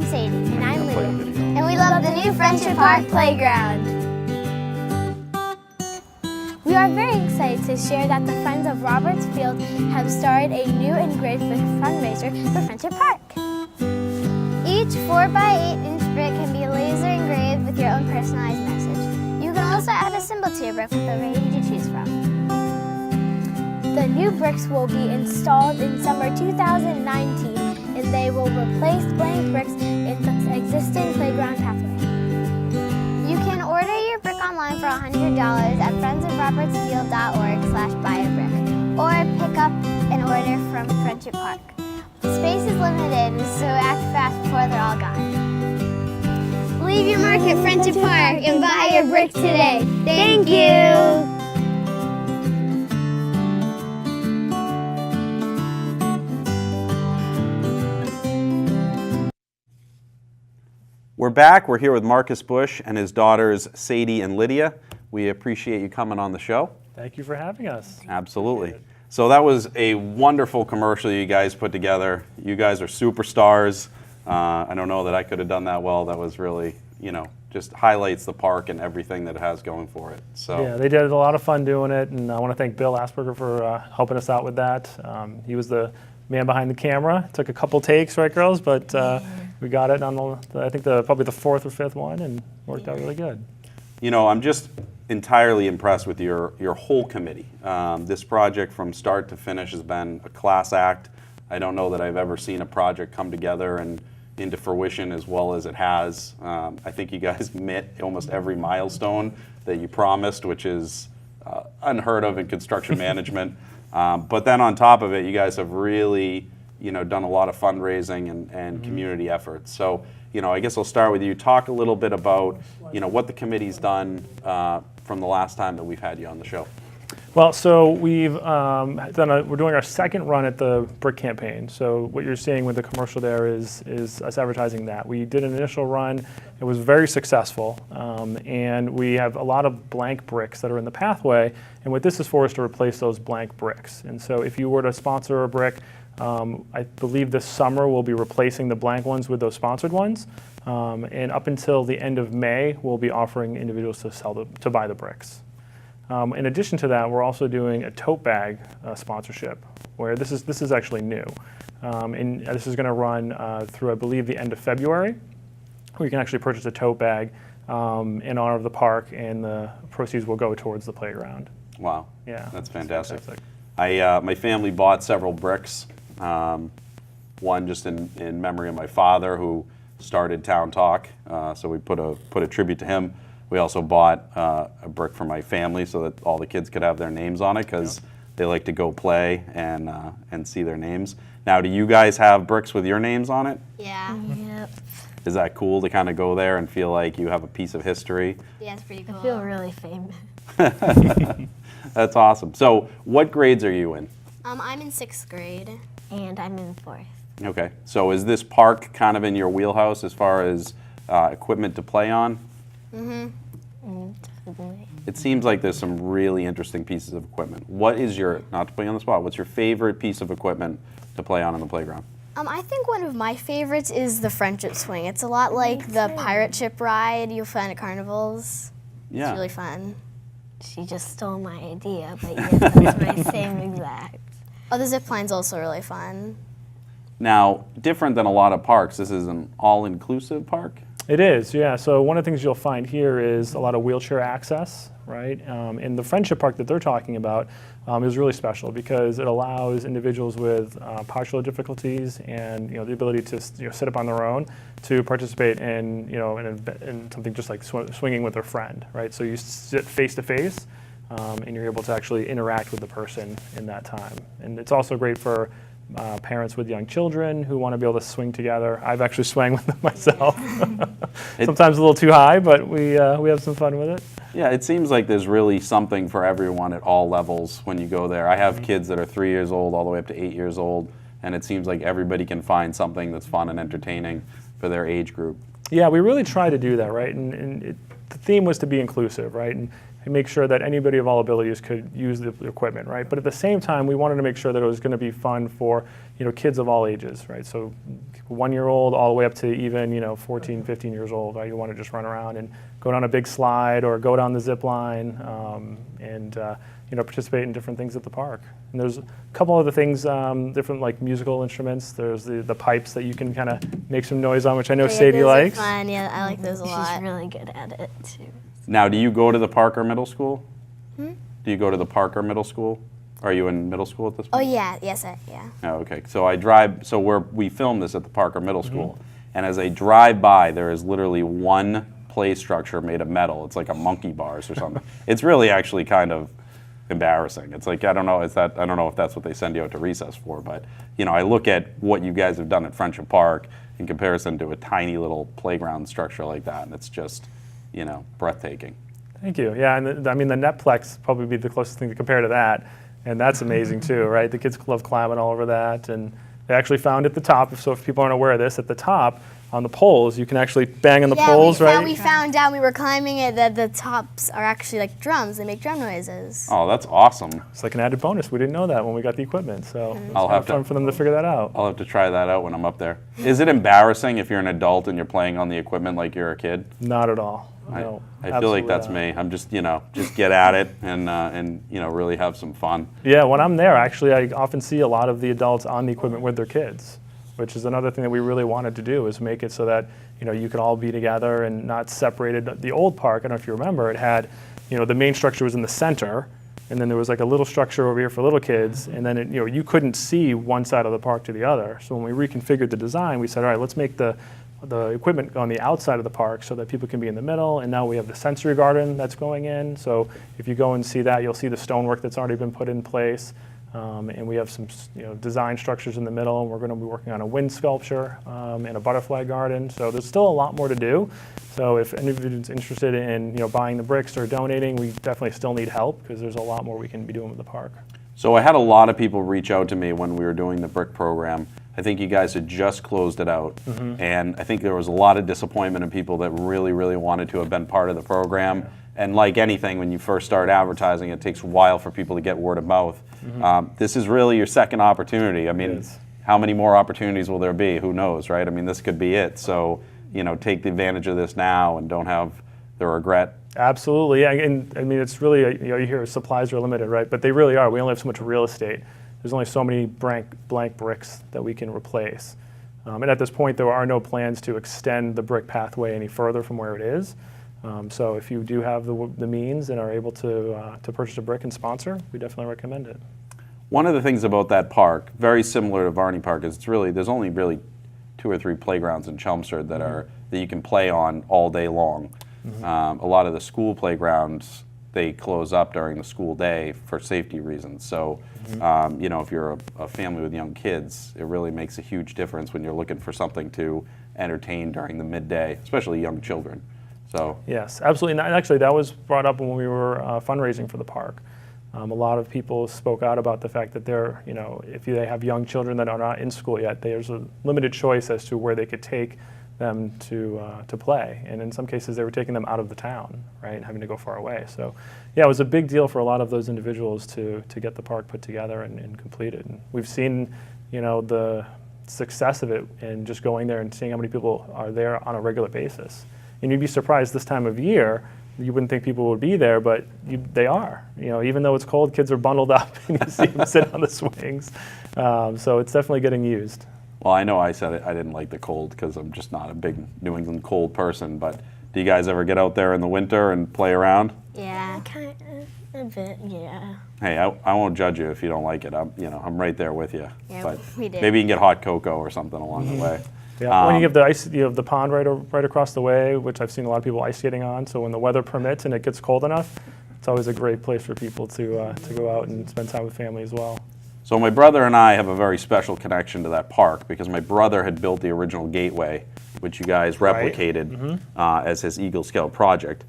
Sadie. And I'm Lydia. And we love the new Friendship Park Playground. We are very excited to share that the Friends of Roberts Field have started a new engraved brick fundraiser for Friendship Park. Each 4x8-inch brick can be laser engraved with your own personalized message. You can also add a symbol to your brick with a range to choose from. The new bricks will be installed in summer 2019, and they will replace blank bricks in the existing playground pathway. You can order your brick online for $100 at friendsofrobertsfield.org/buyabrick or pick up an order from Friendship Park. Space is limited, so act fast before they're all gone. Leave your mark at Friendship Park and buy your brick today. Thank you! We're back. We're here with Marcus Bush and his daughters Sadie and Lydia. We appreciate you coming on the show. Thank you for having us. Absolutely. So that was a wonderful commercial you guys put together. You guys are superstars. I don't know that I could have done that well. That was really, just highlights the park and everything that it has going for it. So yeah, they did a lot of fun doing it, and I want to thank Bill Asperger for helping us out with that. He was the man behind the camera. Took a couple takes, right, girls? But we got it on I think probably the fourth or fifth one, and worked out really good. I'm just entirely impressed with your whole committee. This project from start to finish has been a class act. I don't know that I've ever seen a project come together and into fruition as well as it has. I think you guys met almost every milestone that you promised, which is unheard of in construction management. But then on top of it, you guys have really done a lot of fundraising and community efforts. So I guess I'll start with you. Talk a little bit about what the committee's done from the last time that we've had you on the show. Well, so we're doing our second run at the brick campaign. So what you're seeing with the commercial there is us advertising that. We did an initial run. It was very successful, and we have a lot of blank bricks that are in the pathway. And what this is for is to replace those blank bricks. And so if you were to sponsor a brick, I believe this summer we'll be replacing the blank ones with those sponsored ones. And up until the end of May, we'll be offering individuals to buy the bricks. In addition to that, we're also doing a tote bag sponsorship, where this is actually new. And this is going to run through, I believe, the end of February, where you can actually purchase a tote bag in honor of the park, and the proceeds will go towards the playground. Wow. Yeah. That's fantastic. My family bought several bricks. One just in memory of my father, who started Town Talk. So we put a tribute to him. We also bought a brick for my family so that all the kids could have their names on it, because they like to go play and see their names. Now, do you guys have bricks with your names on it? Yeah. Yep. Is that cool to kind of go there and feel like you have a piece of history? Yeah, it's pretty cool. I feel really famous. That's awesome. So what grades are you in? I'm in 6th grade. And I'm in 4th. Okay. So is this park kind of in your wheelhouse as far as equipment to play on? Definitely. It seems like there's some really interesting pieces of equipment. What is not to put you on the spot, what's your favorite piece of equipment to play on in the playground? I think one of my favorites is the friendship swing. It's a lot like the pirate ship ride you'll find at carnivals. Yeah. It's really fun. She just stole my idea, but yes, that's my same exact. Oh, the zip line's also really fun. Now, different than a lot of parks, this is an all-inclusive park? It is, yeah. So one of the things you'll find here is a lot of wheelchair access, right? And the Friendship Park that they're talking about is really special because it allows individuals with postural difficulties and the ability to sit up on their own to participate in in something just like swinging with their friend, right? So you sit face to face, and you're able to actually interact with the person in that time. And it's also great for parents with young children who want to be able to swing together. I've actually swung with them myself. Sometimes a little too high, but we have some fun with it. Yeah, it seems like there's really something for everyone at all levels when you go there. I have kids that are 3 years old all the way up to 8 years old, and it seems like everybody can find something that's fun and entertaining for their age group. Yeah, we really try to do that, right? And the theme was to be inclusive, right? And make sure that anybody of all abilities could use the equipment, right? But at the same time, we wanted to make sure that it was going to be fun for, kids of all ages, right? So 1-year-old all the way up to even, 14, 15 years old, right? You want to just run around and go down a big slide or go down the zip line and participate in different things at the park. And there's a couple other things, different like musical instruments. There's the pipes that you can kind of make some noise on, which I know Sadie those likes. are fun. Yeah, I like those a lot. She's really good at it too. Now, do you go to the Parker Middle School? Do you go to the Parker Middle School? Are you in middle school at this Oh point? yeah, yes, yeah. Oh, okay. So we film this at the Parker Middle School, and as I drive by, there is literally one play structure made of metal. It's like a monkey bars or something. It's really actually kind of embarrassing. It's like I don't know if that's what they send you out to recess for, but I look at what you guys have done at Friendship Park in comparison to a tiny little playground structure like that, and it's just breathtaking. Thank you. Yeah, and the Netplex probably be the closest thing to compare to that, and that's amazing too, right? The kids love climbing all over that, and they actually found at the top. So if people aren't aware of this, at the top on the poles, you can actually bang on the poles, right? We found out we were climbing it that the tops are actually like drums. They make drum noises. Oh, that's awesome. It's like an added bonus. We didn't know that when we got the equipment, so it's I'll have fun for them to figure that out. I'll have to try that out when I'm up there. Is it embarrassing if you're an adult and you're playing on the equipment like you're a kid? Not at all. No, I feel like that's me. I'm just, just get at it and really have some fun. Yeah, when I'm there, actually, I often see a lot of the adults on the equipment with their kids, which is another thing that we really wanted to do, is make it so that, you could all be together and not separated. The old park, I don't know if you remember, it had, the main structure was in the center, and then there was like a little structure over here for little kids, and then you couldn't see one side of the park to the other. So when we reconfigured the design, we said, all right, let's make the equipment on the outside of the park so that people can be in the middle, and now we have the sensory garden that's going in. So if you go and see that, you'll see the stonework that's already been put in place. And we have some design structures in the middle, and we're going to be working on a wind sculpture and a butterfly garden. So there's still a lot more to do. So if anybody's interested in buying the bricks or donating, we definitely still need help because there's a lot more we can be doing with the park. So I had a lot of people reach out to me when we were doing the brick program. I think you guys had just closed it out, and I think there was a lot of disappointment in people that really, really wanted to have been part of the program. Yeah. And like anything, when you first start advertising, it takes a while for people to get word of mouth. This is really your second opportunity. I mean, how many more opportunities will there be? Who knows, right? I mean, this could be it. So, take the advantage of this now and don't have the regret. Absolutely, yeah. And I mean, it's really, you hear supplies are limited, right? But they really are. We only have so much real estate. There's only so many blank bricks that we can replace. And at this point, there are no plans to extend the brick pathway any further from where it is. So if you do have the means and are able to purchase a brick and sponsor, we definitely recommend it. One of the things about that park, very similar to Varney Park, is there's only really 2 or 3 playgrounds in Chelmsford that you can play on all day long. A lot of the school playgrounds, they close up during the school day for safety reasons. So, if you're a family with young kids, it really makes a huge difference when you're looking for something to entertain during the midday, especially young children. So yes, absolutely. And actually, that was brought up when we were fundraising for the park. A lot of people spoke out about the fact that if they have young children that are not in school yet, there's a limited choice as to where they could take them to play. And in some cases, they were taking them out of the town, right, and having to go far away. So, yeah, it was a big deal for a lot of those individuals to get the park put together and completed. And we've seen, the success of it and just going there and seeing how many people are there on a regular basis. And you'd be surprised this time of year. You wouldn't think people would be there, but they are. Even though it's cold, kids are bundled up, and you see them sit on the swings. So it's definitely getting used. Well, I know I said it. I didn't like the cold because I'm just not a big New England cold person. But do you guys ever get out there in the winter and play around? Yeah, kind of a bit. Yeah. Hey, I won't judge you if you don't like it. I'm right there with you. Yeah, but we did. maybe you can get hot cocoa or something along the way. Yeah, when you have the ice, you have the pond right across the way, which I've seen a lot of people ice skating on. So when the weather permits and it gets cold enough, it's always a great place for people to go out and spend time with family as well. So my brother and I have a very special connection to that park because my brother had built the original gateway, which you guys replicated as his Eagle Scout project.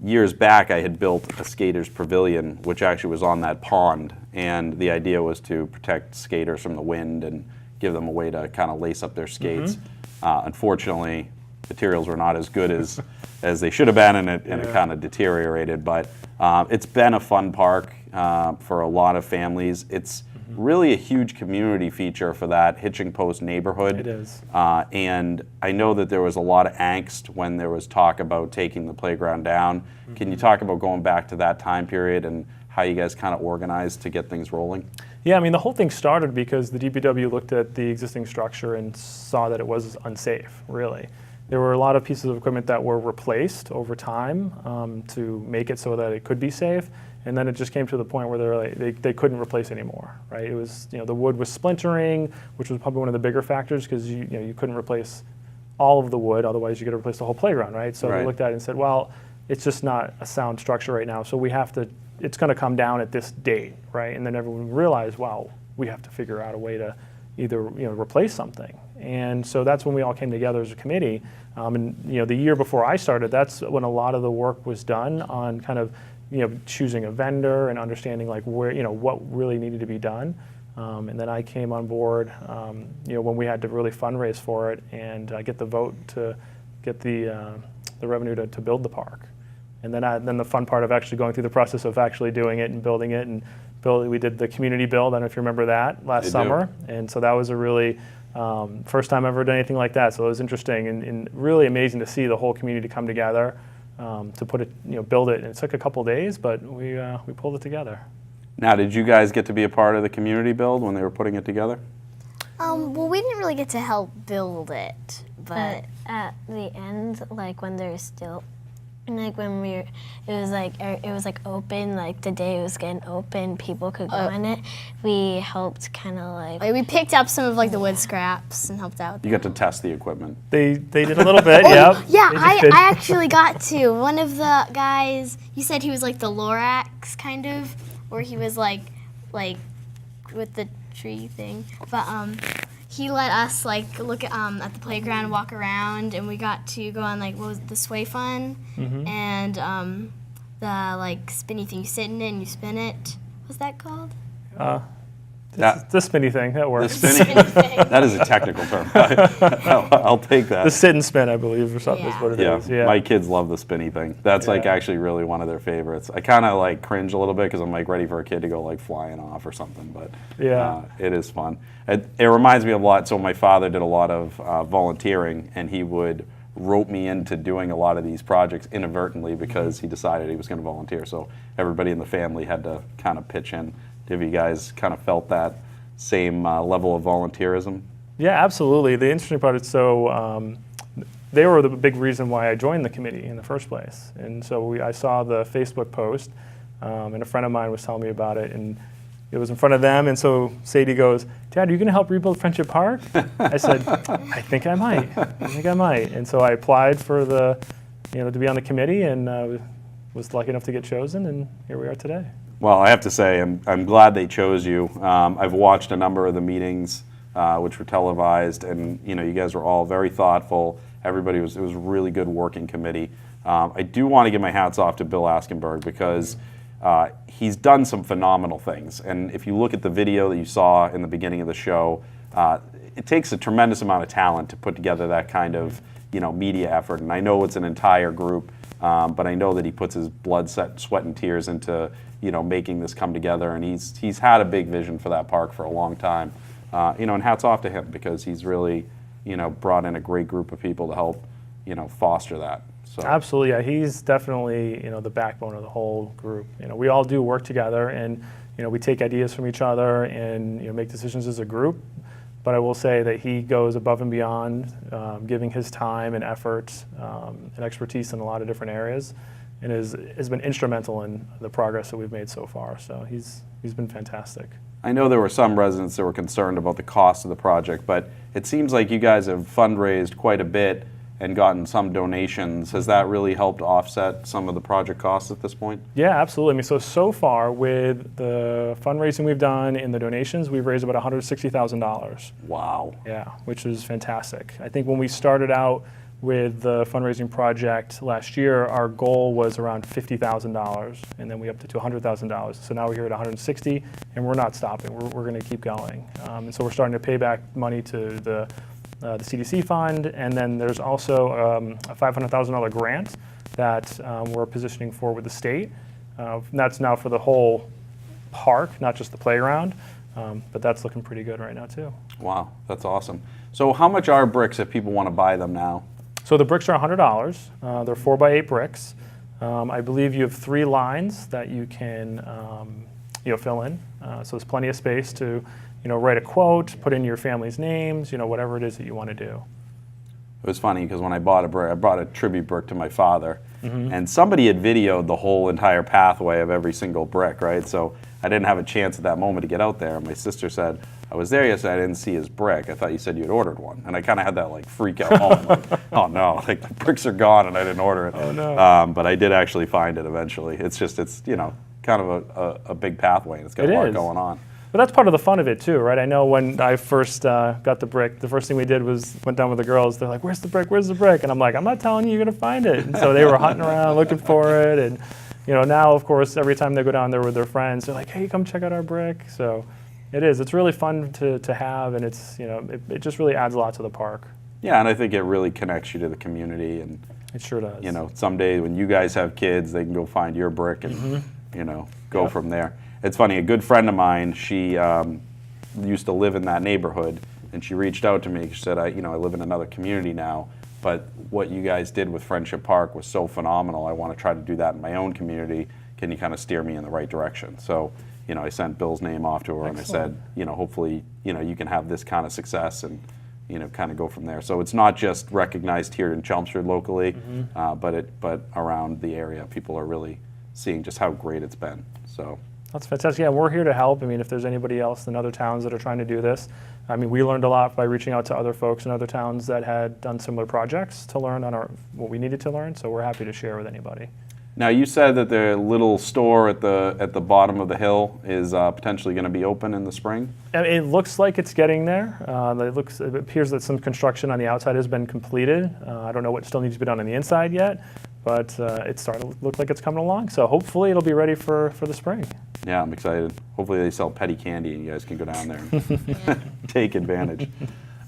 Years back, I had built a skater's pavilion, which actually was on that pond, and the idea was to protect skaters from the wind and give them a way to kind of lace up their skates. Unfortunately, materials were not as good as they should have been, and it kind of deteriorated. But It's been a fun park for a lot of families. It's really a huge community feature for that hitching post neighborhood. It is. And I know that there was a lot of angst when there was talk about taking the playground down. Can you talk about going back to that time period and how you guys kind of organized to get things rolling? Yeah, I mean, the whole thing started because the DPW looked at the existing structure and saw that it was unsafe, really. There were a lot of pieces of equipment that were replaced over time to make it so that it could be safe. And then it just came to the point where they couldn't replace anymore, right? It was, the wood was splintering, which was probably one of the bigger factors because you couldn't replace all of the wood, otherwise you got to replace the whole playground, right? So they looked at it and said, well, it's just not a sound structure right now, so we have to, it's going to come down at this date, right? And then everyone realized, wow, we have to figure out a way to either replace something. And so that's when we all came together as a committee. And the year before I started, that's when a lot of the work was done on kind of choosing a vendor and understanding like where what really needed to be done. And then I came on board when we had to really fundraise for it and get the vote to get the revenue to build the park. And then the fun part of actually going through the process of actually doing it and building it, and we did the community build. I don't know if you remember that last summer. And so that was a really first time I've ever done anything like that. So it was interesting and really amazing to see the whole community come together to put it, build it. And it took a couple days, but we pulled it together. Now, did you guys get to be a part of the community build when they were putting it together? Well, we didn't really get to help build it, but at the end, like when there's still, like when it was open, like the day it was getting open, people could go in it. We helped kind of like we picked up some of like the wood scraps and helped out. You got to test the equipment. They did a little bit, yeah. Yeah, I actually got to. One of the guys, he said he was like the Lorax kind of, where he was like with the tree thing, but he let us like look at the playground, walk around, and we got to go on like what was it, the sway fun and the like spinny thing. You sit in it and you spin it. What's that called? The spinny thing, that works. The spinning, that is a technical term. I'll take that. The sit and spin, I believe, or something is what it is. Yeah. My kids love the spinny thing. That's like actually really one of their favorites. I kind of like cringe a little bit because I'm like ready for a kid to go like flying off or something, but it is fun. It reminds me of a lot. So my father did a lot of volunteering, and he would rope me into doing a lot of these projects inadvertently because he decided he was going to volunteer. So everybody in the family had to kind of pitch in. Have you guys kind of felt that same level of volunteerism? Yeah, absolutely. The interesting part is they were the big reason why I joined the committee in the first place. And so I saw the Facebook post, and a friend of mine was telling me about it, and it was in front of them. And so Sadie goes, "Dad, are you going to help rebuild Friendship Park?" I said, "I think I might. And so I applied for to be on the committee, and was lucky enough to get chosen, and here we are today. Well, I have to say, I'm glad they chose you. I've watched a number of the meetings, which were televised, and you guys were all very thoughtful. It was a really good working committee. I do want to give my hats off to Bill Askenberg because he's done some phenomenal things. And if you look at the video that you saw in the beginning of the show, it takes a tremendous amount of talent to put together that kind of media effort. And I know it's an entire group, but I know that he puts his blood, sweat, and tears into making this come together, and he's had a big vision for that park for a long time. And hats off to him because he's really, brought in a great group of people to help, foster that. So. Absolutely, yeah. He's definitely, the backbone of the whole group. We all do work together, and we take ideas from each other and make decisions as a group. But I will say that he goes above and beyond, giving his time and effort and expertise in a lot of different areas, and has been instrumental in the progress that we've made so far. So he's been fantastic. I know there were some residents that were concerned about the cost of the project, but it seems like you guys have fundraised quite a bit and gotten some donations. Has that really helped offset some of the project costs at this point? Yeah, absolutely. I mean, so far with the fundraising we've done and the donations, we've raised about $160,000. Wow. Yeah, which is fantastic. I think when we started out with the fundraising project last year, our goal was around $50,000, and then we upped it to $100,000. So now we're here at $160,000, and we're not stopping. We're going to keep going. And so we're starting to pay back money to the CDC fund, and then there's also a $500,000 grant that we're positioning for with the state. And that's now for the whole park, not just the playground. But that's looking pretty good right now too. Wow, that's awesome. So how much are bricks if people want to buy them now? So the bricks are $100. They're 4x8 bricks. I believe you have 3 lines that you can fill in. So there's plenty of space to write a quote, put in your family's names, whatever it is that you want to do. It was funny because when I bought a brick, I brought a tribute brick to my father, and somebody had videoed the whole entire pathway of every single brick, right? So I didn't have a chance at that moment to get out there. And my sister said, I was there yesterday, I didn't see his brick. I thought you said you had ordered one. And I kind of had that like freak out moment, like, oh no, like the bricks are gone and I didn't order it. Oh no. But I did actually find it eventually. It's just, kind of a big pathway and it's got a lot going on. But that's part of the fun of it too, right? I know when I first got the brick, the first thing we did was went down with the girls. They're like, "Where's the brick? Where's the brick?" And I'm like, "I'm not telling you, you're gonna find it." And so they were hunting around looking for it. And now of course every time they go down there with their friends, they're like, "Hey, come check out our brick." So it is. It's really fun to have, and it's it just really adds a lot to the park. Yeah, and I think it really connects you to the community, and it sure does. Someday when you guys have kids, they can go find your brick and go from there. It's funny, a good friend of mine, she used to live in that neighborhood, and she reached out to me. She said, I live in another community now, but what you guys did with Friendship Park was so phenomenal. I want to try to do that in my own community. Can you kind of steer me in the right direction? So, I sent Bill's name off to her. Excellent. And I said, hopefully, you can have this kind of success and, kind of go from there. So it's not just recognized here in Chelmsford locally, but around the area. People are really seeing just how great it's been. So. That's fantastic. Yeah, we're here to help. I mean, if there's anybody else in other towns that are trying to do this, I mean, we learned a lot by reaching out to other folks in other towns that had done similar projects to learn on what we needed to learn. So we're happy to share with anybody. Now, you said that the little store at the bottom of the hill is potentially going to be open in the spring? It looks like it's getting there. It appears that some construction on the outside has been completed. I don't know what still needs to be done on the inside yet, but it's starting to look like it's coming along. So hopefully it'll be ready for the spring. Yeah, I'm excited. Hopefully they sell petty candy and you guys can go down there and take advantage.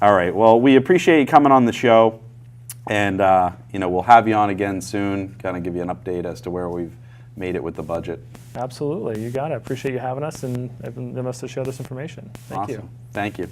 All right, well, we appreciate you coming on the show. And, we'll have you on again soon, kind of give you an update as to where we've made it with the budget. Absolutely. You got it. Appreciate you having us and letting us to share this information. Thank you. Thank you.